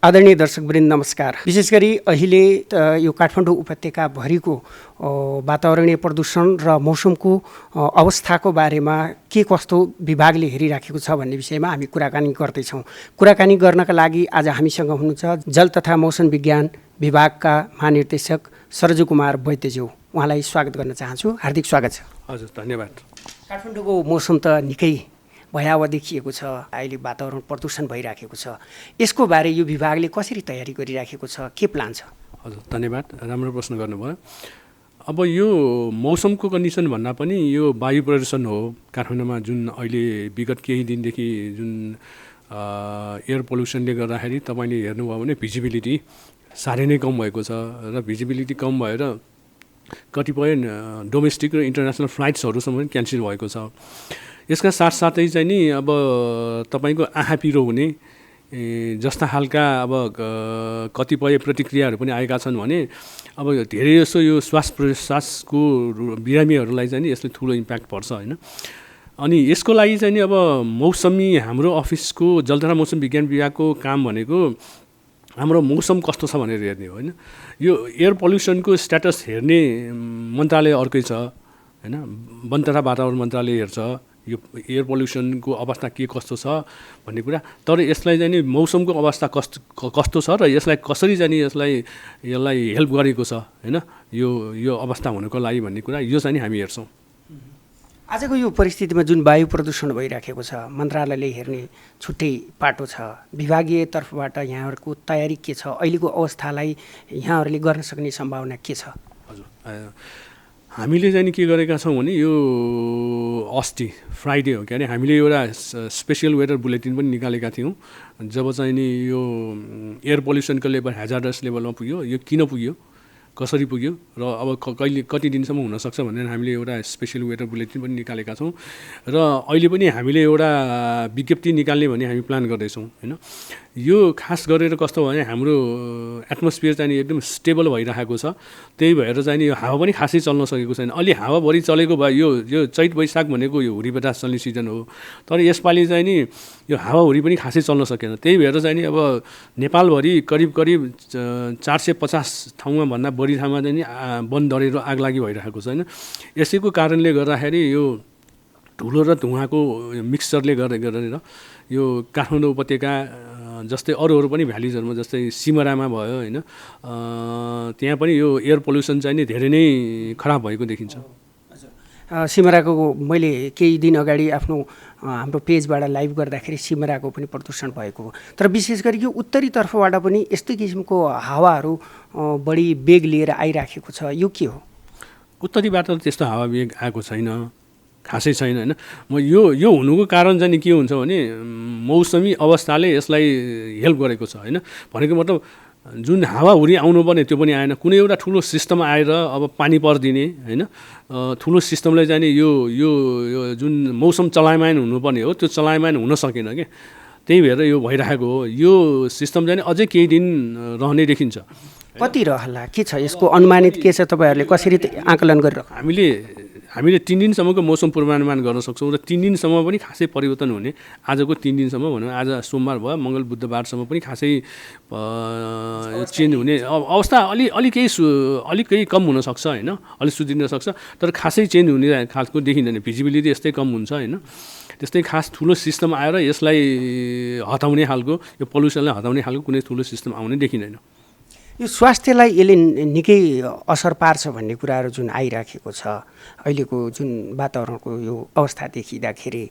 आदरणीय दर्शकवृन्द नमस्कार। विशेष गरी अहिले यो काठमाडौँ उपत्यकाभरिको वातावरणीय प्रदूषण र मौसमको अवस्थाको बारेमा के कस्तो विभागले हेरिराखेको छ भन्ने विषयमा हामी कुराकानी गर्दैछौँ। कुराकानी गर्नका लागि आज हामीसँग हुनुहुन्छ जल तथा मौसम विज्ञान विभागका महानिर्देशक सरजु कुमार वैद्यज्यू। उहाँलाई स्वागत गर्न चाहन्छु। हार्दिक स्वागत छ। हजुर, धन्यवाद। काठमाडौँको मौसम त निकै भयावह देखिएको छ। अहिले वातावरण प्रदूषण भइराखेको छ। यसको बारे यो विभागले कसरी तयारी गरिराखेको छ, के प्लान छ? हजुर, धन्यवाद। राम्रो प्रश्न गर्नुभयो। अब यो मौसमको कन्डिसन भन्दा पनि यो वायु प्रदूषण हो। काठमाडौँमा जुन अहिले विगत केही दिनदेखि जुन एयर पोल्युसनले गर्दाखेरि तपाईँले हेर्नुभयो भने भिजिबिलिटी साह्रै नै कम भएको छ र भिजिबिलिटी कम भएर कतिपय डोमेस्टिक र इन्टरनेसनल फ्लाइट्सहरूसम्म पनि क्यान्सल भएको छ। यसका साथसाथै चाहिँ नि अब तपाईँको आँखा पिरो हुने जस्ता खालका अब कतिपय प्रतिक्रियाहरू पनि आएका छन् भने अब धेरै जसो यो श्वास प्रश्वासको बिरामीहरूलाई चाहिँ नि यसले ठुलो इम्प्याक्ट पर्छ होइन। अनि यसको लागि चाहिँ नि अब मौसमी हाम्रो अफिसको जल तथा मौसम विज्ञान विभागको काम भनेको हाम्रो मौसम कस्तो छ भनेर हेर्ने हो होइन। यो एयर पोल्युसनको स्ट्याटस हेर्ने मन्त्रालय अर्कै छ होइन। वन तथा वातावरण मन्त्रालय हेर्छ यो एयर पोल्युसनको अवस्था के कस्तो छ भन्ने कुरा। तर यसलाई चाहिँ नि मौसमको अवस्था कस्तो छ र यसलाई कसरी चाहिँ नि यसलाई हेल्प गरेको छ होइन यो अवस्था हुनुको लागि भन्ने कुरा यो चाहिँ नि हामी हेर्छौँ। आजको यो परिस्थितिमा जुन वायु प्रदूषण भइराखेको छ, मन्त्रालयले हेर्ने छुट्टै पाटो छ। विभागीय तर्फबाट यहाँहरूको तयारी के छ? अहिलेको अवस्थालाई यहाँहरूले गर्न सक्ने सम्भावना के छ? हजुर, हामीले चाहिँ के गरेका छौँ भने यो अस्ति फ्राइडे हो क्या अरे हामीले एउटा स्पेसल वेदर बुलेटिन पनि निकालेका थियौँ। जब चाहिँ नि यो एयर पोल्युसनको लेभल हेजार्डस लेभलमा पुग्यो, यो किन पुग्यो, कसरी पुग्यो र अब कति दिनसम्म हुनसक्छ भनेर हामीले एउटा स्पेसल वेदर बुलेटिन पनि निकालेका छौँ। र अहिले पनि हामीले एउटा विज्ञप्ति निकाल्ने भने हामी प्लान गर्दैछौँ होइन। यो खास गरेर कस्तो भने हाम्रो एटमोस्फियर चाहिँ एकदम स्टेबल भइरहेको छ। त्यही भएर चाहिँ नि यो हावा पनि खासै चल्न सकेको छैन। अलि हावा बढी चलेको भए यो चैत वैशाख भनेको यो हुरी बतास चल्ने सिजन हो। तर यसपालि चाहिँ नि यो हावा हुरी पनि खासै चल्न सकेन। त्यही भएर चाहिँ नि अब नेपालभरि करिब 450 ठाउँमा भन्दा बढी ठाउँमा चाहिँ नि वन डढेर आगलागी भइरहेको छ होइन। यसैको कारणले गर्दाखेरि यो धुलो र धुवाँको मिक्सचरले गरेर यो काठमाडौँ उपत्यका जस्तै अरू पनि भ्यालिजहरूमा जस्तै सिमरामा भयो होइन, त्यहाँ पनि यो एयर पोल्युसन चाहिँ नि धेरै नै खराब भएको देखिन्छ। सिमराको मैले केही दिन अगाडि हाम्रो पेजबाट लाइभ गर्दाखेरि सिमराको पनि प्रदूषण भएको हो। तर विशेष गरी यो उत्तरी तर्फबाट पनि यस्तै किसिमको हावाहरू बढी वेग लिएर आइराखेको छ। यो के हो? उत्तरीबाट त्यस्तो हावा वेग आएको छैन, खासै छैन होइन। यो हुनुको कारण चाहिँ के हुन्छ भने मौसमी अवस्थाले यसलाई हेल्प गरेको छ होइन। भनेको मतलब जुन हावाहुरी आउनुपर्ने त्यो पनि आएन। कुनै एउटा ठुलो सिस्टम आएर अब पानी परिदिने होइन, ठुलो सिस्टमले चाहिँ नि यो जुन मौसम चलायमान हुनुपर्ने हो त्यो चलायमान हुन सकेन क्या। त्यही भएर यो भइरहेको हो। यो सिस्टम चाहिँ अझै केही दिन रहने देखिन्छ। कति रहला, के छ यसको अनुमानित के छ? तपाईँहरूले कसरी आकलन गरिरहनु? हामीले 3 दिनसम्मको मौसम पूर्वानुमान गर्न सक्छौँ र 3 दिनसम्म पनि खासै परिवर्तन हुने। आजको 3 दिनसम्म भनौँ, आज सोमबार भयो, मङ्गल बुधबारसम्म पनि खासै चेन्ज हुने अवस्था अलिक कम हुनसक्छ होइन, अलिक सुध्रिन सक्छ। तर खासै चेन्ज हुने खालको देखिँदैन। भिजिबिलिटी यस्तै कम हुन्छ होइन। त्यस्तै खास ठुलो सिस्टम आएर यसलाई हटाउने खालको, यो पोल्युसनलाई हटाउने खालको कुनै ठुलो सिस्टम आउने देखिँदैन। यो स्वास्थ्यलाई यसले निकै असर पार्छ भन्ने कुराहरू जुन आइराखेको छ अहिलेको जुन वातावरणको यो अवस्था देखिँदाखेरि,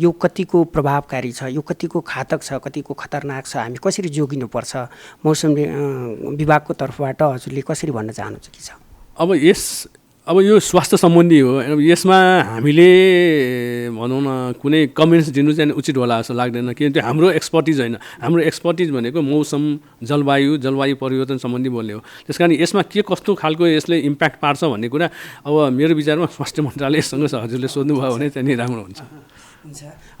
यो कतिको प्रभावकारी छ, यो कतिको घातक छ, कतिको खतरनाक छ, हामी कसरी जोगिनुपर्छ? मौसम विभागको तर्फबाट हजुरले कसरी भन्न चाहनुहुन्छ के छ? अब यो स्वास्थ्य सम्बन्धी हो। यसमा हामीले भनौँ न कुनै कमेन्ट्स दिनु चाहिँ उचित होला जस्तो लाग्दैन। किनभने त्यो हाम्रो एक्सपर्टिज होइन। हाम्रो एक्सपर्टिज भनेको मौसम, जलवायु परिवर्तन सम्बन्धी बोल्ने हो। त्यस कारण यसमा के कस्तो खालको यसले इम्प्याक्ट पार्छ भन्ने कुरा अब मेरो विचारमा स्वास्थ्य मन्त्रालयसँग हजुरले सोध्नुभयो भने चाहिँ नि राम्रो हुन्छ।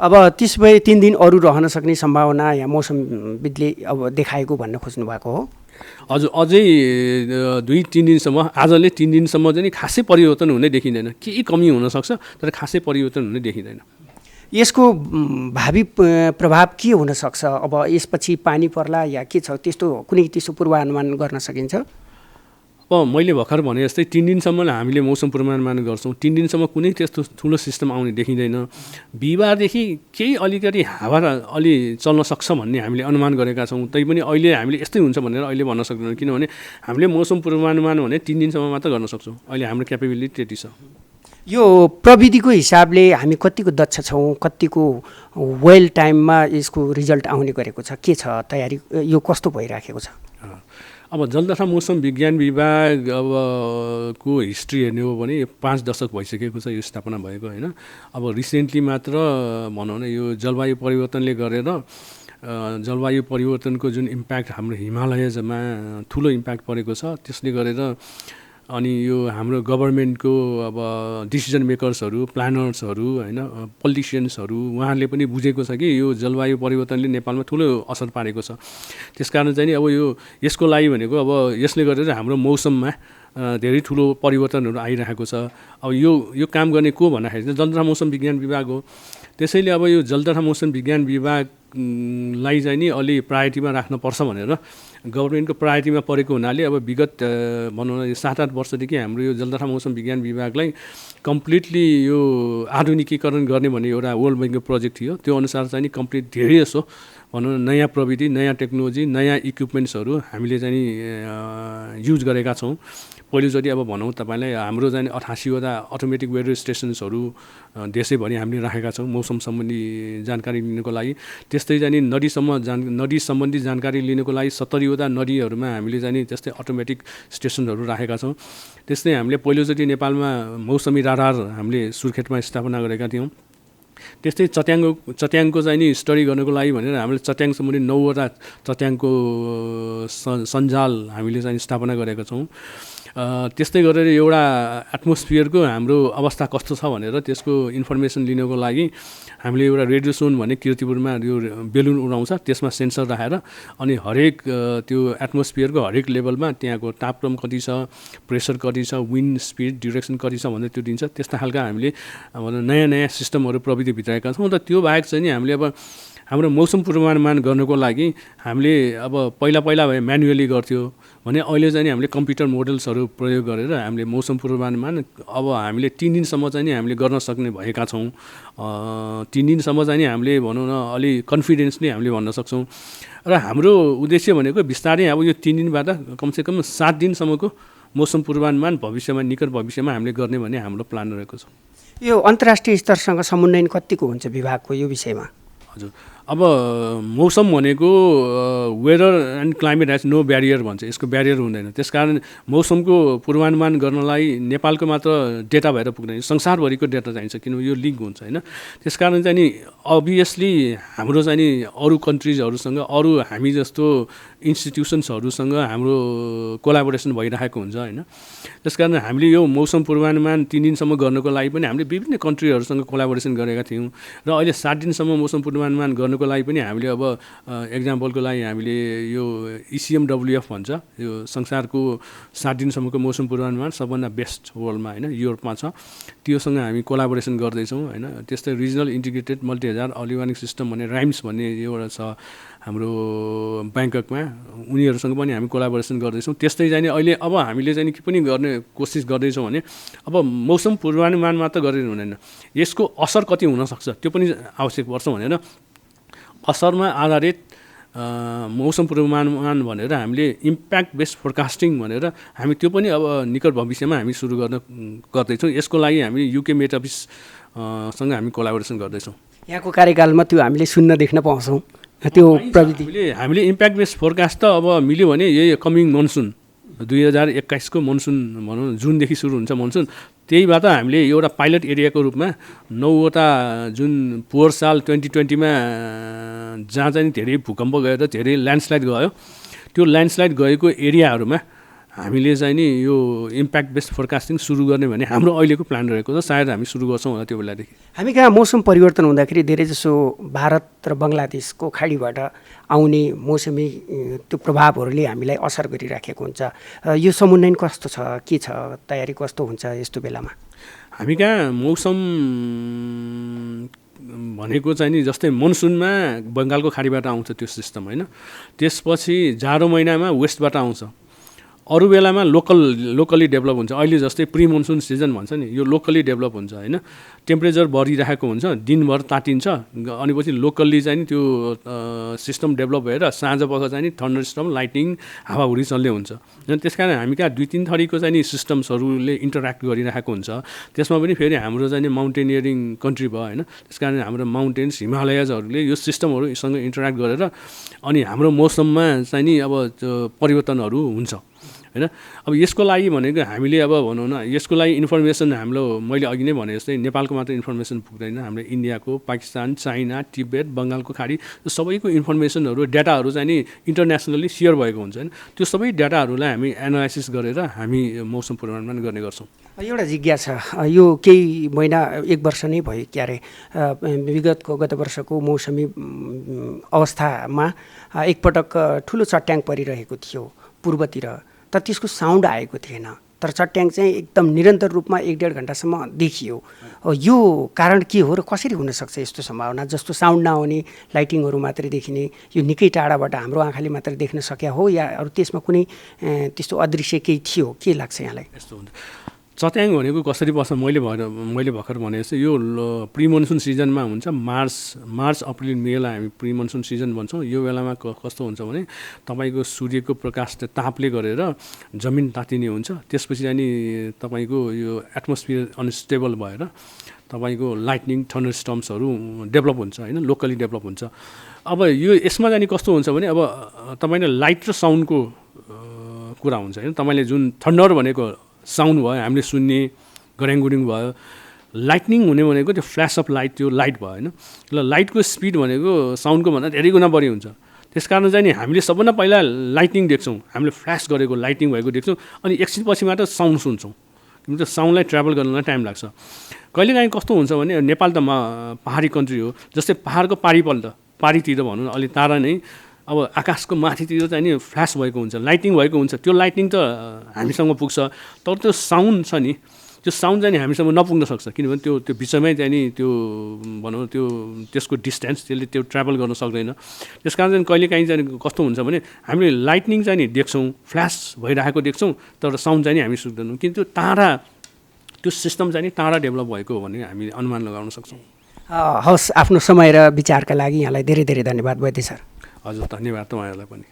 अब त्यसो भए 3 दिन अरू रहन सक्ने सम्भावना यहाँ मौसमविदले अब देखाएको भन्न खोज्नु भएको हो? हजुर, अझै 2-3 दिनसम्म, आजले 3 दिनसम्म चाहिँ खासै परिवर्तन हुने देखिँदैन। केही कमी हुनसक्छ तर खासै परिवर्तन हुने देखिँदैन। यसको भावी प्रभाव के हुन सक्छ? अब यसपछि पानी पर्ला या के छ, त्यस्तो कुनै त्यस्तो पूर्वानुमान गर्न सकिन्छ? अब मैले भर्खर भने जस्तै 3 दिनसम्म हामीले मौसम पूर्वानुमान गर्छौँ। 3 दिनसम्म कुनै त्यस्तो ठुलो सिस्टम आउने देखिँदैन। बिहिबारदेखि केही अलिकति हावा अलि चल्न सक्छ भन्ने हामीले अनुमान गरेका छौँ। तैपनि अहिले हामीले यस्तै हुन्छ भनेर अहिले भन्न सक्दैनौँ, किनभने हामीले मौसम पूर्वानुमान भने 3 दिनसम्म मात्र गर्न सक्छौँ। अहिले हाम्रो क्यापेबिलिटी त्यति छ। यो प्रविधिको हिसाबले हामी कतिको दक्ष छौँ, कतिको वेल टाइममा यसको रिजल्ट आउने गरेको छ, के छ तयारी, यो कस्तो भइराखेको छ? अब जल तथा मौसम विज्ञान विभाग अब को हिस्ट्री हेर्ने हो भने 5 दशक भइसकेको छ यो स्थापना भएको, होइन। अब रिसेन्टली मात्र भनौँ न यो जलवायु परिवर्तनले गरेर जलवायु परिवर्तनको जुन इम्प्याक्ट हाम्रो हिमालयजमा ठुलो इम्प्याक्ट परेको छ, त्यसले गरेर अनि यो हाम्रो गभर्मेन्टको अब डिसिजन मेकर्सहरू, प्लानर्सहरू, होइन, पोलिटिसियन्सहरू, उहाँहरूले पनि बुझेको छ कि यो जलवायु परिवर्तनले नेपालमा ठुलो असर पारेको छ। त्यसकारण चाहिँ अब यसको लागि भनेको अब यसले गरेर हाम्रो मौसममा धेरै ठुलो परिवर्तनहरू आइरहेको छ। अब यो काम गर्ने को भन्दाखेरि चाहिँ जल तथा मौसम विज्ञान विभाग हो। त्यसैले अब यो जल तथा मौसम विज्ञान विभागलाई चाहिँ नि अलि प्रायोरिटीमा राख्नुपर्छ भनेर गभर्मेन्टको प्रायोरिटीमा परेको हुनाले अब विगत भनौँ न 7-8 वर्षदेखि हाम्रो यो जल तथा मौसम विज्ञान विभागलाई कम्प्लिटली यो आधुनिकीकरण गर्ने भन्ने एउटा वर्ल्ड ब्याङ्कको प्रोजेक्ट थियो। त्यो अनुसार चाहिँ नि कम्प्लिट धेरै जसो भनौँ न नयाँ प्रविधि, नयाँ टेक्नोलोजी, नयाँ इक्विपमेन्ट्सहरू हामीले चाहिँ नि युज गरेका छौँ। पहिलोचोटि अब भनौँ तपाईँलाई हाम्रो चाहिँ 88वटा अटोमेटिक वेदर स्टेसन्सहरू देशैभरि हामीले राखेका छौँ मौसम सम्बन्धी जानकारी लिनको लागि। त्यस्तै चाहिँ नदी सम्बन्धी जानकारी लिनको लागि 70वटा नदीहरूमा हामीले चाहिँ त्यस्तै अटोमेटिक स्टेसनहरू राखेका छौँ। त्यस्तै हामीले पहिलोचोटि नेपालमा मौसमी राडार हामीले सुर्खेतमा स्थापना गरेका थियौँ। त्यस्तै चट्याङको चाहिँ नि स्टडी गर्नको लागि भनेर हामीले चट्याङ सम्बन्धी 9वटा चट्याङको सञ्जाल हामीले चाहिँ स्थापना गरेका छौँ। त्यस्तै गरेर एउटा एटमोस्फियरको हाम्रो अवस्था कस्तो छ भनेर त्यसको इन्फर्मेसन लिनको लागि हामीले एउटा रेडियोसोन भन्ने किर्तिपुरमा यो बेलुन उडाउँछ, त्यसमा सेन्सर राखेर अनि हरेक त्यो एटमोस्फियरको हरेक लेभलमा त्यहाँको तापक्रम कति छ, प्रेसर कति छ, विन्ड स्पिड, डिरेक्सन कति छ भनेर त्यो दिन्छ। त्यस्ता खालका हामीले नयाँ नयाँ सिस्टमहरू प्रविधि भित्राएका छौँ। र त्यो बाहेक चाहिँ नि हामीले अब हाम्रो मौसम पूर्वानुमान गर्नको लागि हामीले अब पहिला म्यानुअली गर्थ्यो भने अहिले चाहिँ हामीले कम्प्युटर मोडल्सहरू प्रयोग गरेर हामीले मौसम पूर्वानुमान अब हामीले 3 दिनसम्म चाहिँ हामीले गर्न सक्ने भएका छौँ। 3 दिनसम्म चाहिँ हामीले भनौँ न अलि कन्फिडेन्सली हामीले भन्न सक्छौँ। र हाम्रो उद्देश्य भनेको बिस्तारै अब यो 3 दिनबाट कमसेकम 7 दिनसम्मको मौसम पूर्वानुमान भविष्यमा निकट भविष्यमा हामीले गर्ने भन्ने हाम्रो प्लान रहेको छ। यो अन्तर्राष्ट्रिय स्तरसँग समन्वयन कतिको हुन्छ विभागको यो विषयमा? हजुर, अब मौसम भनेको weather and climate has no barrier भन्छ, यसको ब्यारियर हुँदैन। त्यसकारण मौसमको पूर्वानुमान गर्नलाई नेपालको मात्र डेटा भएर पुग्दैन, संसारभरिको डेटा चाहिन्छ, किनभने यो लिङ्क हुन्छ, होइन। त्यसकारण चाहिँ नि अभियसली हाम्रो चाहिँ नि अरू कन्ट्रिजहरूसँग, अरू हामी जस्तो इन्स्टिट्युसन्सहरूसँग हाम्रो कोलाबोरेसन भइरहेको हुन्छ, होइन। त्यसकारण हामीले यो मौसम पूर्वानुमान 3 दिनसम्म गर्नको लागि पनि हामीले विभिन्न कन्ट्रीहरूसँग कोलाबोरेसन गरेका थियौँ। र अहिले 7 दिनसम्म मौसम पूर्वानुमान गर्नको लागि पनि हामीले अब एक्जाम्पलको लागि हामीले यो ECMWF भन्छ, यो संसारको 7 दिनसम्मको मौसम पूर्वानुमान सबभन्दा बेस्ट वर्ल्डमा, होइन, युरोपमा छ। त्योसँग हामी कोलाबोरेसन गर्दैछौँ, होइन। त्यस्तै regional integrated multihazard early warning system भन्ने राइम्स भन्ने एउटा छ हाम्रो ब्याङ्ककमा, उनीहरूसँग पनि हामी कोलाबोरेसन गर्दैछौँ। त्यस्तै चाहिँ अहिले अब हामीले चाहिँ के पनि गर्ने कोसिस गर्दैछौँ भने अब मौसम पूर्वानुमान मात्र गरेर हुँदैन, यसको असर कति हुनसक्छ त्यो पनि आवश्यक पर्छ भनेर असरमा आधारित मौसम पूर्वानुमान भनेर हामीले इम्प्याक्ट बेस्ड फोरकास्टिङ भनेर हामी त्यो पनि अब निकट भविष्यमा हामी सुरु गर्दैछौँ। यसको लागि हामी UK मेट अफिससँग हामी कोलाबोरेसन गर्दैछौँ। यहाँको कार्यकालमा त्यो हामीले सुन्न देख्न पाउँछौँ त्यो प्रविधि। हामीले इम्प्याक्ट बेस्ड फोरकास्ट त अब मिल्यो भने यही कमिङ मनसुन 2021 को मनसुन भनौँ जुनदेखि सुरु हुन्छ मनसुन, त्यहीबाट हामीले एउटा पाइलट एरियाको रूपमा 9वटा जुन पोहोर साल 2020मा जहाँ चाहिँ धेरै भूकम्प गयो र धेरै ल्यान्डस्लाइड गयो, त्यो ल्यान्डस्लाइड गएको एरियाहरूमा हामीले चाहिँ नि यो इम्प्याक्ट बेस्ड फोरकास्टिङ सुरु गर्ने भन्ने हाम्रो अहिलेको प्लान रहेको छ। सायद हामी सुरु गर्छौँ होला त्यो बेलादेखि। हामी कहाँ मौसम परिवर्तन हुँदाखेरि धेरैजसो भारत र बङ्गलादेशको खाडीबाट आउने मौसमी त्यो प्रभावहरूले हामीलाई असर गरिराखेको हुन्छ। यो समन्वयन कस्तो छ, के छ, तयारी कस्तो हुन्छ यस्तो बेलामा? हामी कहाँ मौसम भनेको चाहिँ नि जस्तै मनसुनमा बङ्गालको खाडीबाट आउँछ त्यो सिस्टम होइन, त्यसपछि जाडो महिनामा वेस्टबाट आउँछ, अरू बेलामा लोकली डेभलप हुन्छ। अहिले जस्तै प्री मनसुन सिजन भन्छ नि, यो लोकली डेभलप हुन्छ होइन, टेम्परेचर बढिरहेको हुन्छ, दिनभर तातिन्छ, अनि पछि लोकल्ली चाहिँ नि त्यो सिस्टम डेभलप भएर साँझपख चाहिँ नि थन्डर स्टर्म, लाइटिङ, हावाहुरी चल्ने हुन्छ। त्यस कारण हामी कहाँ 2-3 थरीको चाहिँ नि सिस्टम्सहरूले इन्टरेक्ट गरिरहेको हुन्छ। त्यसमा पनि फेरि हाम्रो चाहिँ नि माउन्टेनियरिङ कन्ट्री भयो होइन, त्यस कारण हाम्रो माउन्टेन्स, हिमालयजहरूले यो सिस्टमहरूसँग इन्टरेक्ट गरेर अनि हाम्रो मौसममा चाहिँ नि अब परिवर्तनहरू हुन्छ होइन। अब यसको लागि भनेको हामीले अब भनौँ न, यसको लागि इन्फर्मेसन हाम्रो, मैले अघि नै भने जस्तै नेपालको मात्र इन्फर्मेसन पुग्दैन, हाम्रो इन्डियाको, पाकिस्तान, चाइना, तिब्बत, बङ्गालको खाडी सबैको इन्फर्मेसनहरू, डाटाहरू चाहिँ नि इन्टरनेसनली सेयर भएको हुन्छ होइन। त्यो सबै डाटाहरूलाई हामी एनालाइसिस गरेर हामी मौसम पूर्वानुमान गर्ने गर्छौँ। एउटा जिज्ञासा, यो केही महिना 1 वर्ष नै भयो क्यारे गत वर्षको मौसमी अवस्थामा एकपटक ठुलो चट्याङ परिरहेको थियो पूर्वतिर, तर त्यसको साउन्ड आएको थिएन, तर चट्याङ चाहिँ एकदम निरन्तर रूपमा 1-1.5 घन्टासम्म देखियो। यो कारण के हो र कसरी हुनसक्छ यस्तो सम्भावना, जस्तो साउन्ड नआउने, लाइटिङहरू मात्रै देखिने, यो निकै टाढाबाट हाम्रो आँखाले मात्रै देख्न सकिया हो या अरू त्यसमा कुनै त्यस्तो अदृश्य केही थियो, के लाग्छ यहाँलाई? यस्तो हुन्छ, चट्याङ भनेको कसरी पर्छ, मैले भर्खर भने जस्तो यो प्री मनसुन सिजनमा हुन्छ, मार्च अप्रिल मेलाई हामी प्री मनसुन सिजन भन्छौँ। यो बेलामा कस्तो हुन्छ भने तपाईँको सूर्यको प्रकाश तापले गरेर जमिन तातिने हुन्छ, त्यसपछि अनि तपाईँको यो एटमोस्फियर अनस्टेबल भएर तपाईँको लाइटनिङ, थन्डर स्टर्म्सहरू डेभलप हुन्छ होइन, लोकली डेभलप हुन्छ। अब यो यसमा चाहिँ कस्तो हुन्छ भने अब तपाईँले लाइट र साउन्डको कुरा हुन्छ होइन, तपाईँले जुन थन्डर भनेको साउन्ड भयो, हामीले सुन्ने गऱ्याङगुरिङ भयो, लाइटनिङ हुने भनेको त्यो फ्ल्यास अफ लाइट, त्यो लाइट भयो होइन। ल लाइटको स्पिड भनेको साउन्डको भन्दा धेरै गुणा बढी हुन्छ। त्यस कारण चाहिँ नि हामीले सबभन्दा पहिला लाइटनिङ देख्छौँ, हामीले फ्ल्यास गरेको लाइटिङ भएको देख्छौँ, अनि एकछिनपछि मात्र साउन्ड सुन्छौँ, किनभने त्यो साउन्डलाई ट्राभल गर्नलाई टाइम लाग्छ। कहिलेकाहीँ कस्तो हुन्छ भने नेपाल त पहाडी कन्ट्री हो, जस्तै पहाडको पारीतिर भनौँ न, अलि तारा नै अब आकाशको माथितिर चाहिँ नि फ्ल्यास भएको हुन्छ, लाइटिङ भएको हुन्छ, त्यो लाइटिङ त हामीसँग पुग्छ, तर त्यो साउन्ड छ नि, त्यो साउन्ड चाहिँ नि हामीसँग नपुग्न सक्छ, किनभने त्यो बिचमै चाहिँ नि त्यो भनौँ त्यसको डिस्टेन्स त्यसले त्यो ट्राभल गर्न सक्दैन। त्यस कारण चाहिँ कहिलेकाहीँ चाहिँ कस्तो हुन्छ भने हामीले लाइटनिङ चाहिँ नि देख्छौँ, फ्ल्यास भइरहेको देख्छौँ, तर साउन्ड चाहिँ नि हामी सुन्दैनौँ, किन्तु त्यो सिस्टम चाहिँ नि टाढा डेभलप भएको हो भने हामी अनुमान लगाउन सक्छौँ। हवस्, आफ्नो समय र विचारका लागि यहाँलाई धेरै धेरै धन्यवाद वैद्य सर। हजुर, धन्यवाद तपाईँहरूलाई पनि।